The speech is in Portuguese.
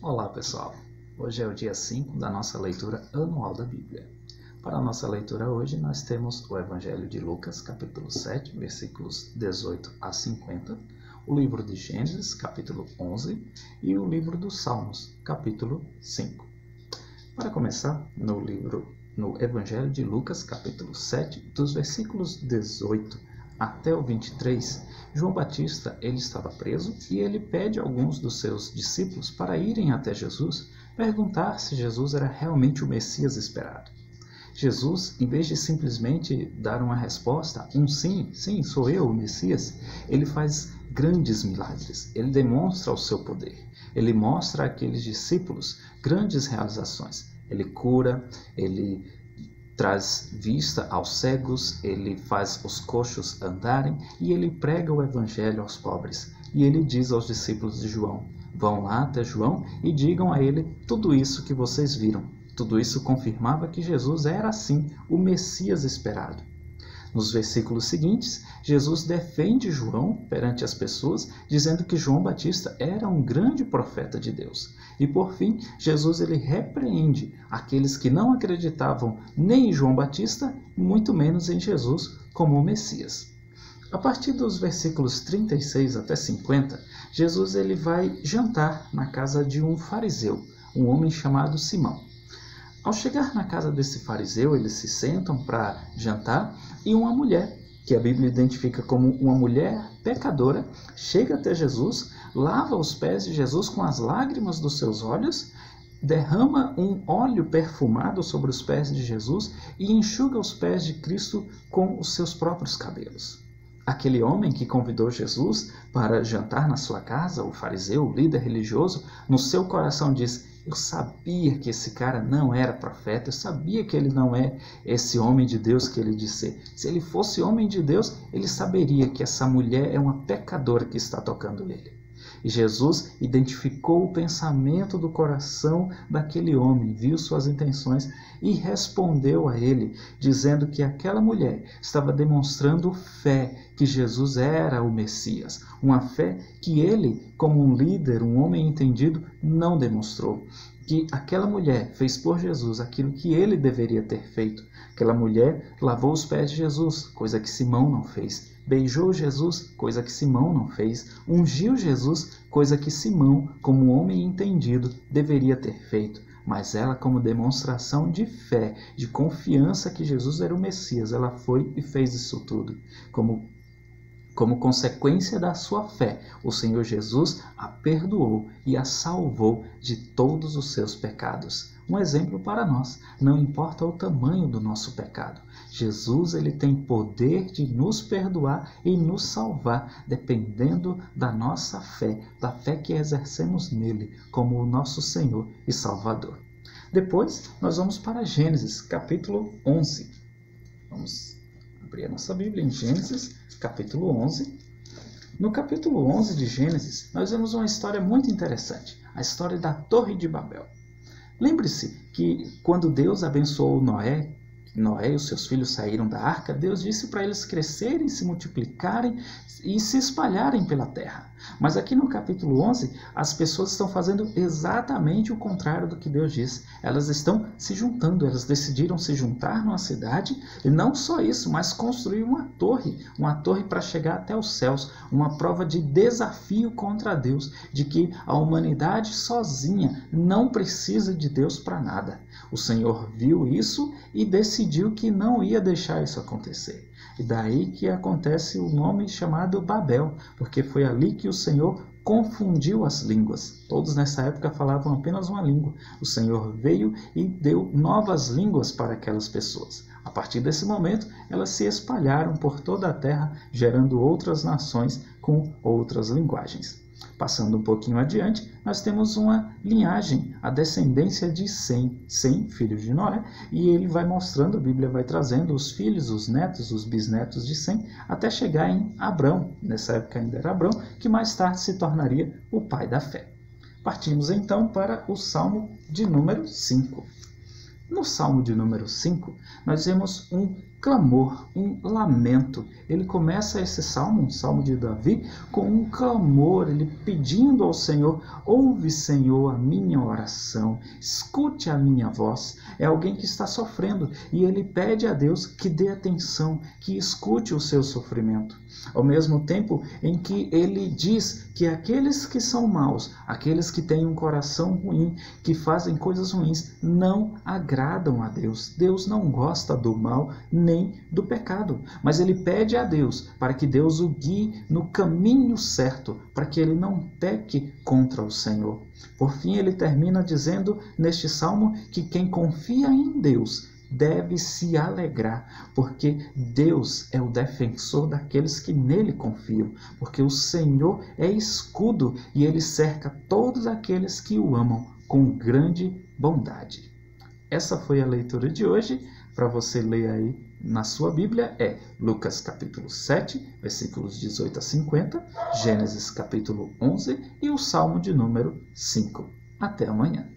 Olá pessoal, hoje é o dia 5 da nossa leitura anual da Bíblia. Para a nossa leitura hoje nós temos o Evangelho de Lucas, capítulo 7, versículos 18 a 50, o livro de Gênesis, capítulo 11 e o livro dos Salmos, capítulo 5. Para começar, no Evangelho de Lucas, capítulo 7, dos versículos 18 até o 23, João Batista ele estava preso e ele pede a alguns dos seus discípulos para irem até Jesus perguntar se Jesus era realmente o Messias esperado. Jesus, em vez de simplesmente dar uma resposta, um sim, sim, sou eu o Messias, ele faz grandes milagres, ele demonstra o seu poder, ele mostra àqueles discípulos grandes realizações, ele cura, ele traz vista aos cegos, ele faz os coxos andarem e ele prega o evangelho aos pobres. E ele diz aos discípulos de João, vão lá até João e digam a ele tudo isso que vocês viram. Tudo isso confirmava que Jesus era, sim, o Messias esperado. Nos versículos seguintes, Jesus defende João perante as pessoas, dizendo que João Batista era um grande profeta de Deus. E por fim, Jesus ele repreende aqueles que não acreditavam nem em João Batista, muito menos em Jesus como o Messias. A partir dos versículos 36 até 50, Jesus ele vai jantar na casa de um fariseu, um homem chamado Simão. Ao chegar na casa desse fariseu, eles se sentam para jantar e uma mulher, que a Bíblia identifica como uma mulher pecadora, chega até Jesus, lava os pés de Jesus com as lágrimas dos seus olhos, derrama um óleo perfumado sobre os pés de Jesus e enxuga os pés de Cristo com os seus próprios cabelos. Aquele homem que convidou Jesus para jantar na sua casa, o fariseu, o líder religioso, no seu coração diz, eu sabia que esse cara não era profeta, eu sabia que ele não é esse homem de Deus que ele diz ser. Se ele fosse homem de Deus, ele saberia que essa mulher é uma pecadora que está tocando nele. E Jesus identificou o pensamento do coração daquele homem, viu suas intenções e respondeu a ele, dizendo que aquela mulher estava demonstrando fé que Jesus era o Messias, uma fé que ele, como um líder, um homem entendido, não demonstrou. Que aquela mulher fez por Jesus aquilo que ele deveria ter feito. Aquela mulher lavou os pés de Jesus, coisa que Simão não fez. Beijou Jesus, coisa que Simão não fez. Ungiu Jesus, coisa que Simão, como homem entendido, deveria ter feito. Mas ela, como demonstração de fé, de confiança que Jesus era o Messias, ela foi e fez isso tudo. Como consequência da sua fé, o Senhor Jesus a perdoou e a salvou de todos os seus pecados. Um exemplo para nós, não importa o tamanho do nosso pecado. Jesus ele tem poder de nos perdoar e nos salvar, dependendo da nossa fé, da fé que exercemos nele, como o nosso Senhor e Salvador. Depois, nós vamos para Gênesis, capítulo 11. Vamos abrir a nossa Bíblia em Gênesis, capítulo 11. No capítulo 11 de Gênesis, nós vemos uma história muito interessante, a história da Torre de Babel. Lembre-se que quando Deus abençoou Noé e os seus filhos saíram da arca, Deus disse para eles crescerem, se multiplicarem e se espalharem pela terra. Mas aqui no capítulo 11, as pessoas estão fazendo exatamente o contrário do que Deus disse. Elas estão se juntando, elas decidiram se juntar numa cidade e não só isso, mas construir uma torre para chegar até os céus, uma prova de desafio contra Deus, de que a humanidade sozinha não precisa de Deus para nada. O Senhor viu isso e decidiu que não ia deixar isso acontecer. E daí que acontece o nome chamado Babel, porque foi ali que o Senhor confundiu as línguas. Todos nessa época falavam apenas uma língua. O Senhor veio e deu novas línguas para aquelas pessoas. A partir desse momento, elas se espalharam por toda a terra, gerando outras nações com outras linguagens. Passando um pouquinho adiante, nós temos uma linhagem, a descendência de Sem, filho de Noé, e ele vai mostrando, a Bíblia vai trazendo os filhos, os netos, os bisnetos de Sem, até chegar em Abrão, nessa época ainda era Abrão, que mais tarde se tornaria o pai da fé. Partimos então para o Salmo de número 5. No Salmo de número 5, nós vemos um clamor, um lamento. Ele começa esse salmo, um salmo de Davi, com um clamor, ele pedindo ao Senhor: ouve, Senhor, a minha oração, escute a minha voz. É alguém que está sofrendo e ele pede a Deus que dê atenção, que escute o seu sofrimento. Ao mesmo tempo em que ele diz que aqueles que são maus, aqueles que têm um coração ruim, que fazem coisas ruins, não agradam a Deus. Deus não gosta do mal nem do pecado, mas ele pede a Deus para que Deus o guie no caminho certo, para que ele não peque contra o Senhor. Por fim, ele termina dizendo neste salmo que quem confia em Deus deve se alegrar, porque Deus é o defensor daqueles que nele confiam, porque o Senhor é escudo e ele cerca todos aqueles que o amam com grande bondade. Essa foi a leitura de hoje. Para você ler aí na sua Bíblia é Lucas capítulo 7, versículos 18 a 50, Gênesis capítulo 11 e o Salmo de número 5. Até amanhã.